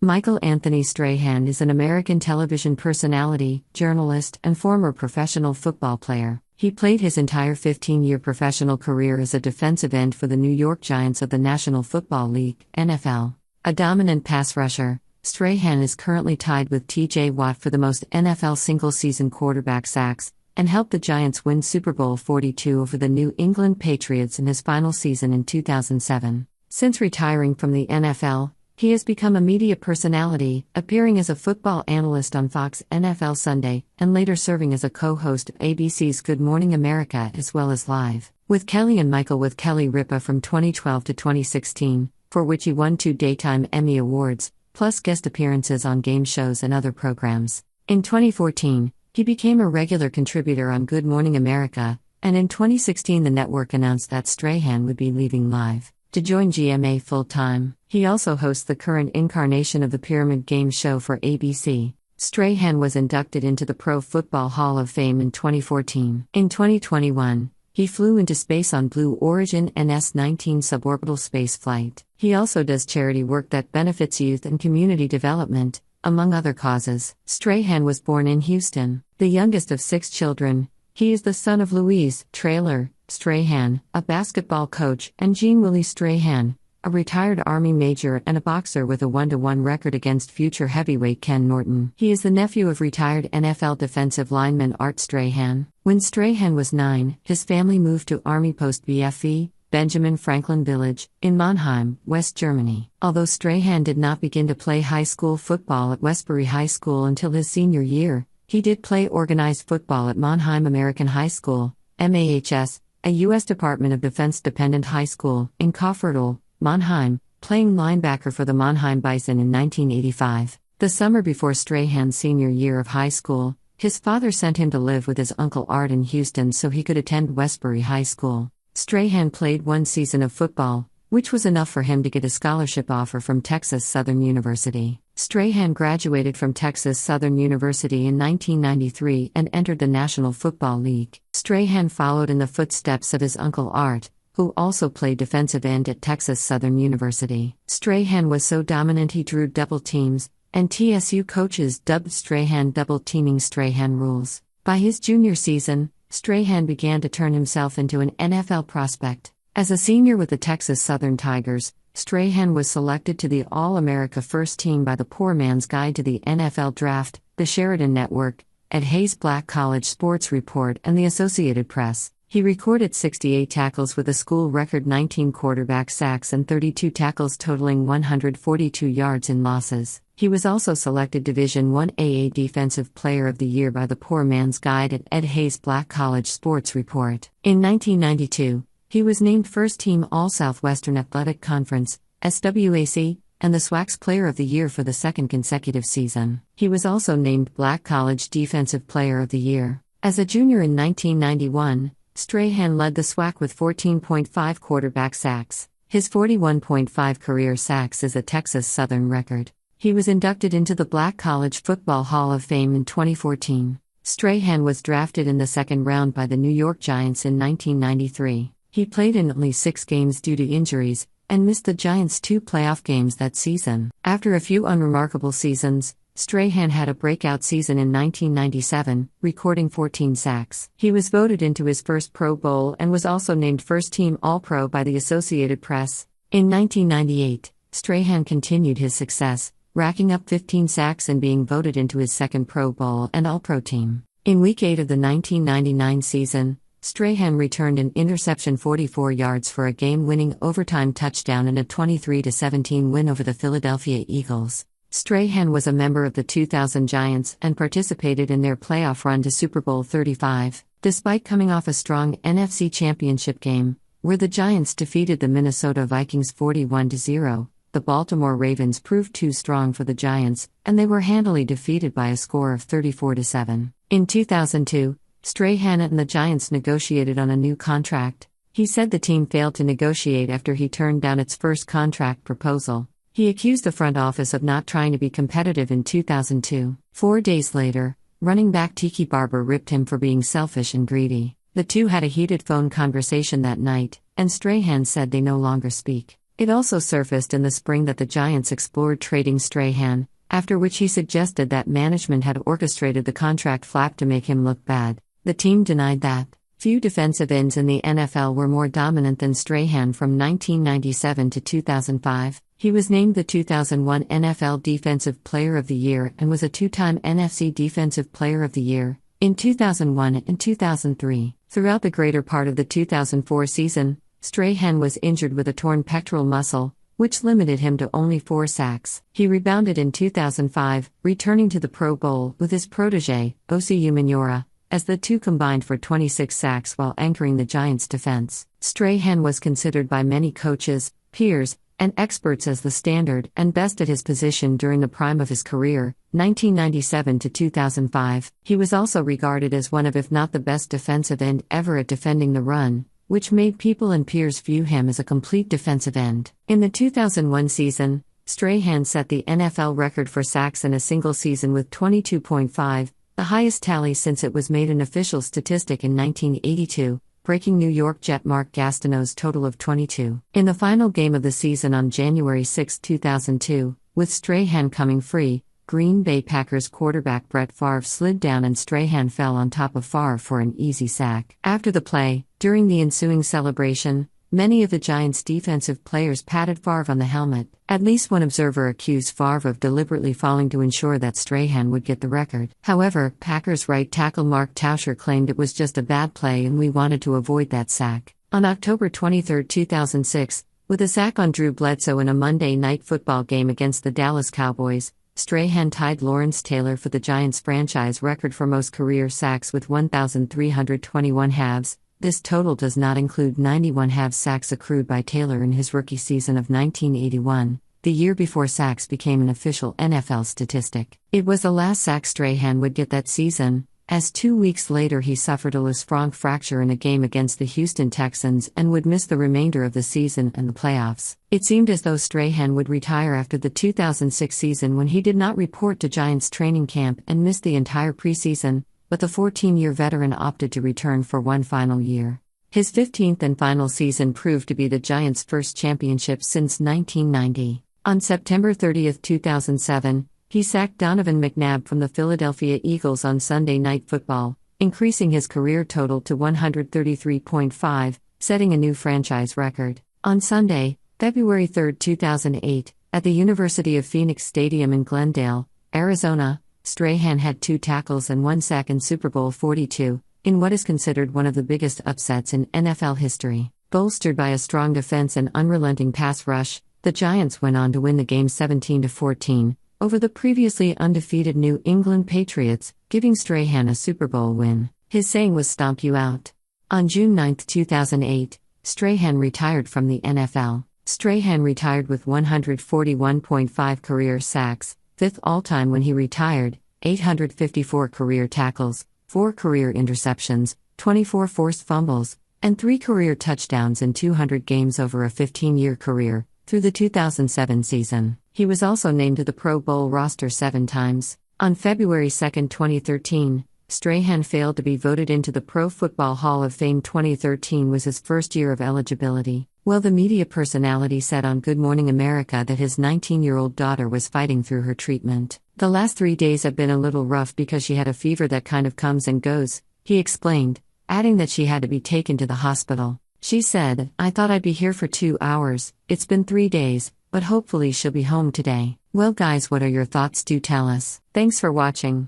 Michael Anthony Strahan is an American television personality, journalist, and former professional football player. He played his entire 15-year professional career as a defensive end for the New York Giants of the National Football League, NFL. A dominant pass rusher, Strahan is currently tied with T.J. Watt for the most NFL single-season quarterback sacks, and helped the Giants win Super Bowl 42 over the New England Patriots in his final season in 2007. Since retiring from the NFL, he has become a media personality, appearing as a football analyst on Fox NFL Sunday, and later serving as a co-host of ABC's Good Morning America as well as Live with Kelly and Michael with Kelly Ripa from 2012 to 2016, for which he won 2 Daytime Emmy Awards, plus guest appearances on game shows and other programs. In 2014, he became a regular contributor on Good Morning America, and in 2016 the network announced that Strahan would be leaving Live to join GMA full-time. He also hosts the current incarnation of the Pyramid Game show for ABC. Strahan was inducted into the Pro Football Hall of Fame in 2014. In 2021, he flew into space on Blue Origin NS-19 suborbital space flight. He also does charity work that benefits youth and community development, among other causes. Strahan was born in Houston, the youngest of 6 children. He is the son of Louise Traylor Strahan, a basketball coach, and Jean Willie Strahan, a retired Army major and a boxer with a 1-1 record against future heavyweight Ken Norton. He is the nephew of retired NFL defensive lineman Art Strahan. When Strahan was 9, his family moved to Army Post BFE, Benjamin Franklin Village, in Mannheim, West Germany. Although Strahan did not begin to play high school football at Westbury High School until his senior year, he did play organized football at Mannheim American High School, MAHS, a U.S. Department of Defense-dependent high school, in Kaufviertel, Mannheim, playing linebacker for the Mannheim Bison in 1985. The summer before Strahan's senior year of high school, his father sent him to live with his uncle Art in Houston so he could attend Westbury High School. Strahan played 1 season of football, which was enough for him to get a scholarship offer from Texas Southern University. Strahan graduated from Texas Southern University in 1993 and entered the National Football League. Strahan followed in the footsteps of his uncle Art, who also played defensive end at Texas Southern University. Strahan was so dominant he drew double teams, and TSU coaches dubbed Strahan double-teaming Strahan rules. By his junior season, Strahan began to turn himself into an NFL prospect. As a senior with the Texas Southern Tigers, Strahan was selected to the All-America First Team by the Poor Man's Guide to the NFL Draft, the Sheridan Network, Ed Hayes Black College Sports Report and the Associated Press. He recorded 68 tackles with a school record 19 quarterback sacks and 32 tackles totaling 142 yards in losses. He was also selected Division I AA Defensive Player of the Year by the Poor Man's Guide at Ed Hayes Black College Sports Report. In 1992, he was named First Team All-Southwestern Athletic Conference, SWAC, and the SWAC's Player of the Year for the 2nd consecutive season. He was also named Black College Defensive Player of the Year. As a junior in 1991, Strahan led the SWAC with 14.5 quarterback sacks. His 41.5 career sacks is a Texas Southern record. He was inducted into the Black College Football Hall of Fame in 2014. Strahan was drafted in the 2nd round by the New York Giants in 1993. He played in only 6 games due to injuries, and missed the Giants' 2 playoff games that season. After a few unremarkable seasons, Strahan had a breakout season in 1997, recording 14 sacks. He was voted into his first Pro Bowl and was also named First Team All-Pro by the Associated Press. In 1998, Strahan continued his success, racking up 15 sacks and being voted into his 2nd Pro Bowl and All-Pro team. In Week 8 of the 1999 season, Strahan returned an interception 44 yards for a game-winning overtime touchdown in a 23-17 win over the Philadelphia Eagles. Strahan was a member of the 2000 Giants and participated in their playoff run to Super Bowl 35. Despite coming off a strong NFC Championship game, where the Giants defeated the Minnesota Vikings 41-0, the Baltimore Ravens proved too strong for the Giants, and they were handily defeated by a score of 34-7. In 2002, Strahan and the Giants negotiated on a new contract. He said the team failed to negotiate after he turned down its first contract proposal. He accused the front office of not trying to be competitive in 2002. 4 days later, running back Tiki Barber ripped him for being selfish and greedy. The two had a heated phone conversation that night, and Strahan said they no longer speak. It also surfaced in the spring that the Giants explored trading Strahan, after which he suggested that management had orchestrated the contract flap to make him look bad. The team denied that. Few defensive ends in the NFL were more dominant than Strahan from 1997 to 2005. He was named the 2001 NFL Defensive Player of the Year and was a two-time NFC Defensive Player of the Year in 2001 and 2003. Throughout the greater part of the 2004 season, Strahan was injured with a torn pectoral muscle, which limited him to only 4 sacks. He rebounded in 2005, returning to the Pro Bowl with his protégé, Osi Umenyiora, as the two combined for 26 sacks while anchoring the Giants' defense. Strahan was considered by many coaches, peers, and experts as the standard and best at his position during the prime of his career, 1997 to 2005. He was also regarded as one of, if not the best defensive end ever at defending the run, which made people and peers view him as a complete defensive end. In the 2001 season, Strahan set the NFL record for sacks in a single season with 22.5, the highest tally since it was made an official statistic in 1982, breaking New York Jet Mark Gastineau's total of 22. In the final game of the season on January 6, 2002, with Strahan coming free, Green Bay Packers quarterback Brett Favre slid down and Strahan fell on top of Favre for an easy sack. After the play, during the ensuing celebration, many of the Giants' defensive players patted Favre on the helmet. At least one observer accused Favre of deliberately falling to ensure that Strahan would get the record. However, Packers right tackle Mark Tauscher claimed it was just a bad play and we wanted to avoid that sack. On October 23, 2006, with a sack on Drew Bledsoe in a Monday Night Football game against the Dallas Cowboys, Strahan tied Lawrence Taylor for the Giants' franchise record for most career sacks with 1,321 halves. This total does not include 91 half sacks accrued by Taylor in his rookie season of 1981, the year before sacks became an official NFL statistic. It was the last sack Strahan would get that season, as 2 weeks later he suffered a Lisfranc fracture in a game against the Houston Texans and would miss the remainder of the season and the playoffs. It seemed as though Strahan would retire after the 2006 season when he did not report to Giants training camp and missed the entire preseason, but the 14-year veteran opted to return for one final year. His 15th and final season proved to be the Giants' first championship since 1990. On September 30, 2007, he sacked Donovan McNabb from the Philadelphia Eagles on Sunday Night Football, increasing his career total to 133.5, setting a new franchise record. On Sunday, February 3, 2008, at the University of Phoenix Stadium in Glendale, Arizona, Strahan had 2 tackles and 1 sack in Super Bowl 42, in what is considered one of the biggest upsets in NFL history. Bolstered by a strong defense and unrelenting pass rush, the Giants went on to win the game 17-14, over the previously undefeated New England Patriots, giving Strahan a Super Bowl win. His saying was "Stomp you out." On June 9, 2008, Strahan retired from the NFL. Strahan retired with 141.5 career sacks, 5th all-time when he retired, 854 career tackles, 4 career interceptions, 24 forced fumbles, and 3 career touchdowns in 200 games over a 15-year career, through the 2007 season. He was also named to the Pro Bowl roster 7 times. On February 2, 2013, Strahan failed to be voted into the Pro Football Hall of Fame. 2013 was his first year of eligibility. Well, the media personality said on Good Morning America that his 19-year-old daughter was fighting through her treatment. "The last 3 days have been a little rough because she had a fever that kind of comes and goes," he explained, adding that she had to be taken to the hospital. She said, "I thought I'd be here for 2 hours, it's been 3 days, but hopefully she'll be home today." Well guys, what are your thoughts? Do tell us. Thanks for watching.